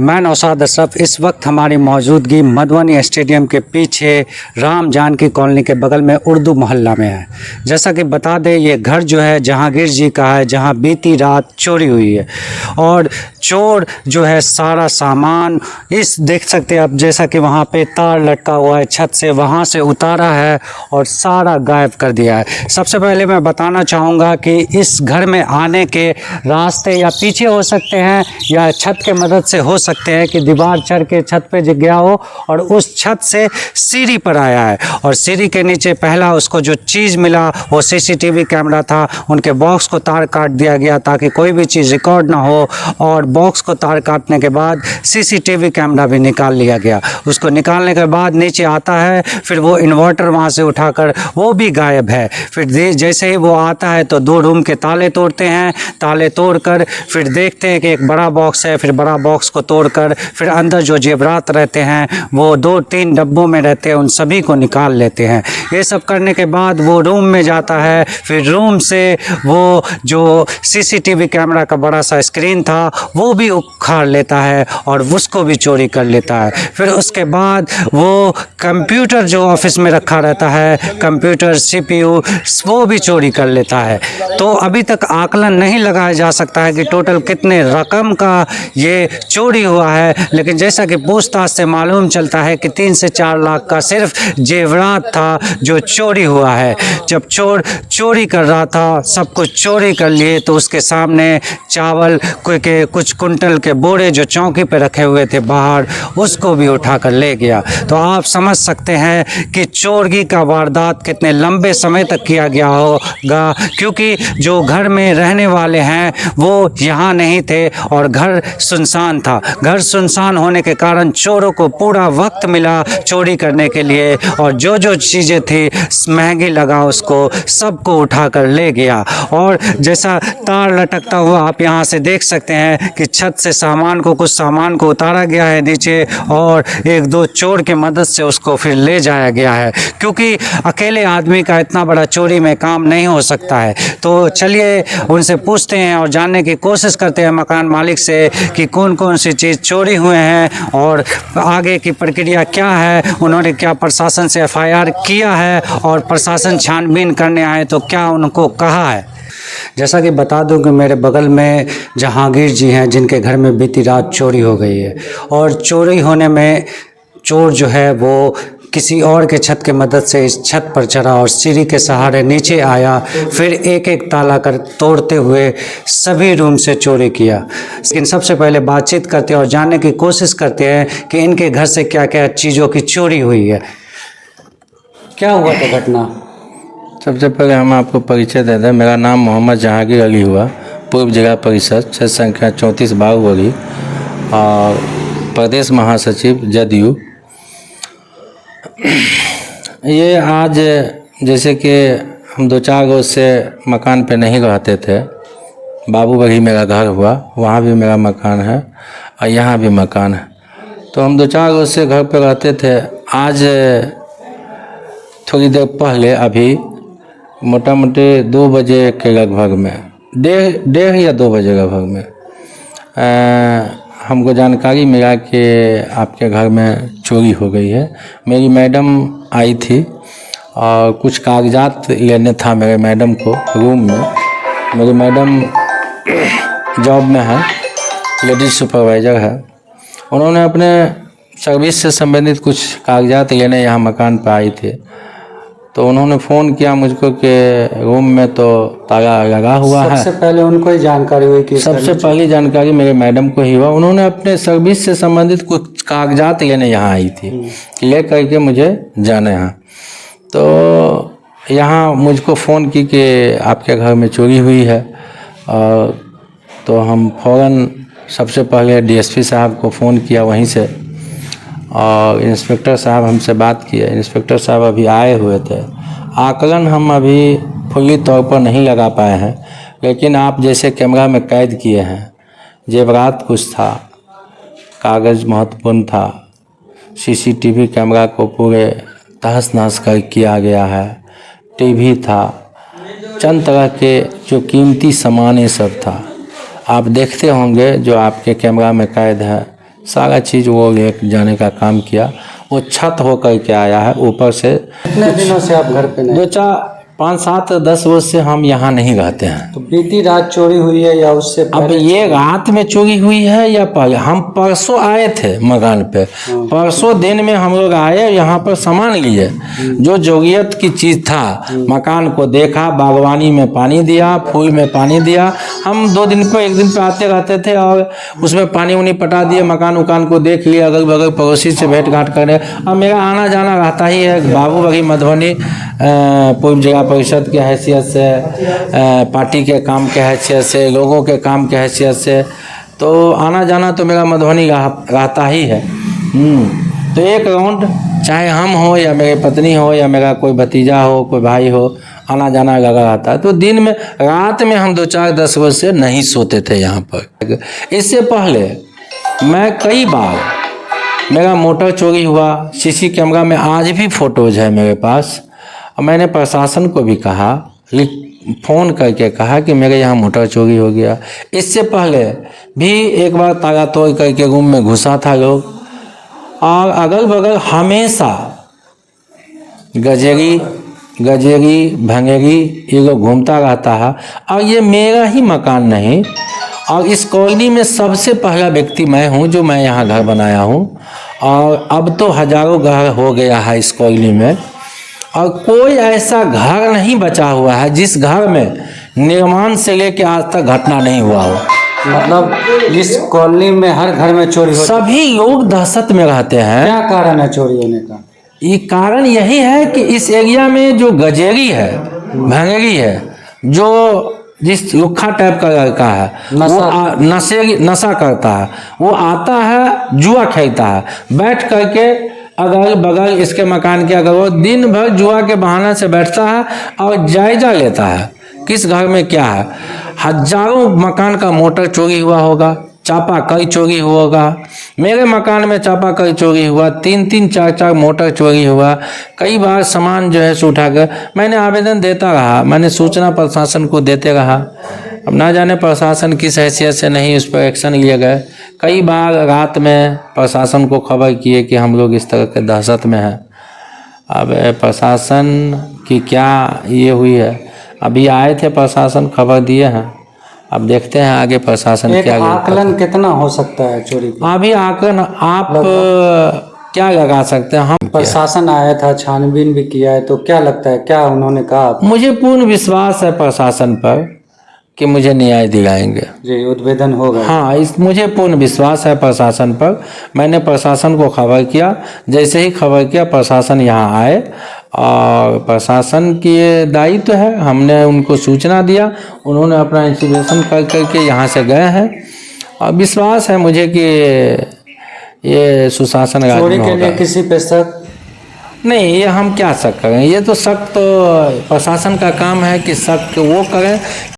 मैं नौशाद अशरफ। इस वक्त हमारी मौजूदगी मधुबनी स्टेडियम के पीछे राम जानकी कॉलोनी के बगल में उर्दू मोहल्ला में है। जैसा कि बता दें, ये घर जो है जहांगीर जी का है, जहां बीती रात चोरी हुई है। और चोर जो है सारा सामान इस देख सकते हैं आप, जैसा कि वहां पे तार लटका हुआ है छत से, वहां से उतारा है और सारा गायब कर दिया है। सबसे पहले मैं बताना चाहूँगा कि इस घर में आने के रास्ते या पीछे हो सकते हैं या छत के मदद से हो सकते हैं कि दीवार चढ़ के छत पे गया हो और उस छत से सीढ़ी पर आया है। और सीढ़ी के नीचे पहला उसको जो चीज़ मिला वो सीसीटीवी कैमरा था। उनके बॉक्स को तार काट दिया गया ताकि कोई भी चीज़ रिकॉर्ड ना हो, और बॉक्स को तार काटने के बाद सीसीटीवी कैमरा भी निकाल लिया गया। उसको निकालने के बाद नीचे आता है, फिर वो इन्वर्टर वहाँ से उठाकर वो भी गायब है। फिर जैसे ही वो आता है तो 2 रूम के ताले तोड़ते हैं। ताले तोड़कर फिर देखते हैं कि एक बड़ा बॉक्स है। फिर बड़ा बॉक्स को तोड़कर फिर अंदर जो जेवरात रहते हैं वो 2-3 डब्बों में रहते हैं, उन सभी को निकाल लेते हैं। ये सब करने के बाद वो रूम में जाता है। फिर रूम से वो जो सीसीटीवी कैमरा का बड़ा सा स्क्रीन था वो भी उखाड़ लेता है और उसको भी चोरी कर लेता है। फिर उसके बाद वो कंप्यूटर जो ऑफिस में रखा रहता है, कंप्यूटर CPU, वो भी चोरी कर लेता है। तो अभी तक आकलन नहीं लगाया जा सकता है कि टोटल कितने रकम का ये चोरी हुआ है, लेकिन जैसा कि पूछताछ से मालूम चलता है कि 3 से 4 लाख का सिर्फ जेवरात था जो चोरी हुआ है। जब चोर चोरी कर रहा था, सब कुछ चोरी कर लिए, तो उसके सामने चावल के कुछ कुंटल के बोरे जो चौकी पे रखे हुए थे बाहर, उसको भी उठा कर ले गया। तो आप समझ सकते हैं कि चोरी का वारदात कितने लंबे समय तक किया गया होगा, क्योंकि जो घर में रहने वाले हैं वो यहाँ नहीं थे और घर सुनसान था। घर सुनसान होने के कारण चोरों को पूरा वक्त मिला चोरी करने के लिए, और जो जो चीज़ें थी महंगी लगा उसको सबको उठा कर ले गया। और जैसा तार लटकता हुआ आप यहाँ से देख सकते हैं कि छत से कुछ सामान को उतारा गया है नीचे, और 1-2 चोर के मदद से उसको फिर ले जाया गया है, क्योंकि अकेले आदमी का इतना बड़ा चोरी में काम नहीं हो सकता है। तो चलिए उनसे पूछते हैं और जानने की कोशिश करते हैं मकान मालिक से कि कौन कौन सी चीज़ चोरी हुए हैं और आगे की प्रक्रिया क्या है। उन्होंने क्या प्रशासन से FIR किया है, और प्रशासन छानबीन करने आए तो क्या उनको कहा है। जैसा कि बता दूं कि मेरे बगल में जहांगीर जी हैं, जिनके घर में बीती रात चोरी हो गई है। और चोरी होने में चोर जो है वो किसी और के छत के मदद से इस छत पर चढ़ा और सीढ़ी के सहारे नीचे आया, फिर एक एक ताला कर तोड़ते हुए सभी रूम से चोरी किया। लेकिन सबसे पहले बातचीत करते हैं और जानने की कोशिश करते हैं कि इनके घर से क्या क्या चीज़ों की चोरी हुई है। क्या हुआ था घटना? सबसे पहले हम आपको परिचय दे दें। मेरा नाम मोहम्मद जहांगीर अली हुआ, पूर्व जिला परिषद क्षेत्र संख्या 34 बाहुबली और प्रदेश महासचिव जदयू। ये आज जैसे कि हम 2-4 रोज से मकान पे नहीं रहते थे। बाबूबली मेरा घर हुआ, वहाँ भी मेरा मकान है और यहाँ भी मकान है। तो हम 2-4 रोज से घर पे रहते थे। आज थोड़ी देर पहले अभी मोटा मोटी 2 बजे के लगभग में, 1:30 या 2 बजे लगभग में हमको जानकारी मिला कि आपके घर में चोरी हो गई है। मेरी मैडम आई थी और कुछ कागजात लेने था मेरे मैडम को रूम में। मेरी मैडम जॉब में है, लेडीज सुपरवाइज़र है। उन्होंने अपने सर्विस से संबंधित कुछ कागजात लेने यहाँ मकान पर आई थी। तो उन्होंने फ़ोन किया मुझको कि रूम में तो ताला लगा हुआ है। सबसे पहले उनको ही जानकारी हुई कि सबसे पहली जानकारी मेरे मैडम को ही हुआ। उन्होंने अपने सर्विस से संबंधित कुछ कागजात लेने यहाँ आई थी, ले करके मुझे जाना यहाँ। तो यहाँ मुझको फ़ोन की कि आपके घर में चोरी हुई है। और तो हम फ़ौरन सबसे पहले DSP साहब को फ़ोन किया वहीं से, और इंस्पेक्टर साहब हमसे बात किए। इंस्पेक्टर साहब अभी आए हुए थे। आकलन हम अभी फुल्ली तौर पर नहीं लगा पाए हैं, लेकिन आप जैसे कैमरा में कैद किए हैं, जेवरात कुछ था, कागज़ महत्वपूर्ण था, CCTV कैमरा को पूरे तहस नहस कर किया गया है, TV था, चंद तरह के जो कीमती सामान ये सब था। आप देखते होंगे जो आपके कैमरा में कैद है सारा चीज़ वो ले जाने का काम किया। वो छत होकर के आया है ऊपर से। कितने दिनों से आप घर पे नहीं? 5-7-10 वर्ष से हम यहाँ नहीं रहते हैं। तो बीती रात चोरी हुई है या उससे अब पहले? ये रात में चोरी हुई है या पहले? हम परसों आए थे मकान पे। परसों दिन में हम लोग आए, यहाँ पर सामान लिए, जो जरूरत की चीज़ था। मकान को देखा, बागवानी में पानी दिया, फूल में पानी दिया। हम 2 दिन पे 1 दिन पे आते रहते थे और उसमें पानी उनी पटा दिए, मकान उकान को देख लिया, अगल बगल पड़ोसी से भेंट घाट करने। अब मेरा आना जाना रहता ही है। बाबूबड़ी मधुबनी पूर्व जिला परिषद के हैसियत से, पार्टी के काम के हैसियत से, लोगों के काम के हैसियत से, तो आना जाना तो मेरा मधुबनी रहता ही है। तो एक राउंड चाहे हम हो या मेरी पत्नी हो या मेरा कोई भतीजा हो, कोई भाई हो, आना जाना लगा रहता है। तो दिन में, रात में हम 2-4-10 वर्ष से नहीं सोते थे यहाँ पर। इससे पहले मैं कई बार, मेरा मोटर चोरी हुआ, सीसी कैमरा में आज भी फोटोज है मेरे पास। और मैंने प्रशासन को भी कहा, फ़ोन करके कहा कि मेरे यहाँ मोटर चोरी हो गया। इससे पहले भी एक बार ताला तोड़ करके रूम में घुसा था लोग। और अगल बगल हमेशा गजेरी भंगेरी ये लोग घूमता रहता है। और ये मेरा ही मकान नहीं, और इस कॉलोनी में सबसे पहला व्यक्ति मैं हूँ जो मैं यहाँ घर बनाया हूँ। और अब तो हज़ारों घर हो गया है इस कॉलोनी में, और कोई ऐसा घर नहीं बचा हुआ है जिस घर में निर्माण से लेकर आज तक घटना नहीं हुआ हो। मतलब इस कॉलोनी में हर घर में चोरी हो? सभी लोग दहशत में रहते हैं। क्या कारण है चोरी होने का? ये कारण यही है कि इस एरिया में जो गजेरी है, भंगेरी है, जो जिस लुक्खा टाइप का लड़का है, वो नशा करता है, वो आता है, जुआ खेलता है, बैठ करके अगल बगल इसके मकान के अगर वो दिन भर जुआ के बहाने से बैठता है और जायजा लेता है किस घर में क्या है। हजारों मकान का मोटर चोरी हुआ होगा, चापाकल चोरी हुआ होगा। मेरे मकान में चापाकल चोरी हुआ, 3-3 4-4 मोटर चोरी हुआ। कई बार सामान जो है सो उठाकर मैंने आवेदन देता रहा, मैंने सूचना प्रशासन को देते रहा। अब ना जाने प्रशासन किस हैसियत से नहीं उस पर एक्शन लिए गए। कई बार रात में प्रशासन को खबर किए कि हम लोग इस तरह के दहशत में हैं। अब प्रशासन की क्या ये हुई है, अभी आए थे प्रशासन, खबर दिए हैं। अब देखते हैं आगे प्रशासन क्या आकलन कितना हो सकता है चोरी का? अभी आकलन आप क्या लगा सकते हैं? हम प्रशासन आया था, छानबीन भी किया है, तो क्या लगता है, क्या उन्होंने कहा? मुझे पूर्ण विश्वास है प्रशासन पर कि मुझे न्याय दिलाएंगे जी, उद्भेदन होगा। हाँ, मुझे पूर्ण विश्वास है प्रशासन पर। मैंने प्रशासन को खबर किया, जैसे ही खबर किया प्रशासन यहाँ आए, और प्रशासन की दायित्व है, हमने उनको सूचना दिया, उन्होंने अपना इंस्पेक्शन कर करके यहाँ से गए हैं। और विश्वास है मुझे कि ये सुशासन राज्य में होगा। चोरी के लिए किसी पे शक नहीं, ये हम क्या शक करें? ये तो शक तो प्रशासन का काम है कि शक वो करें।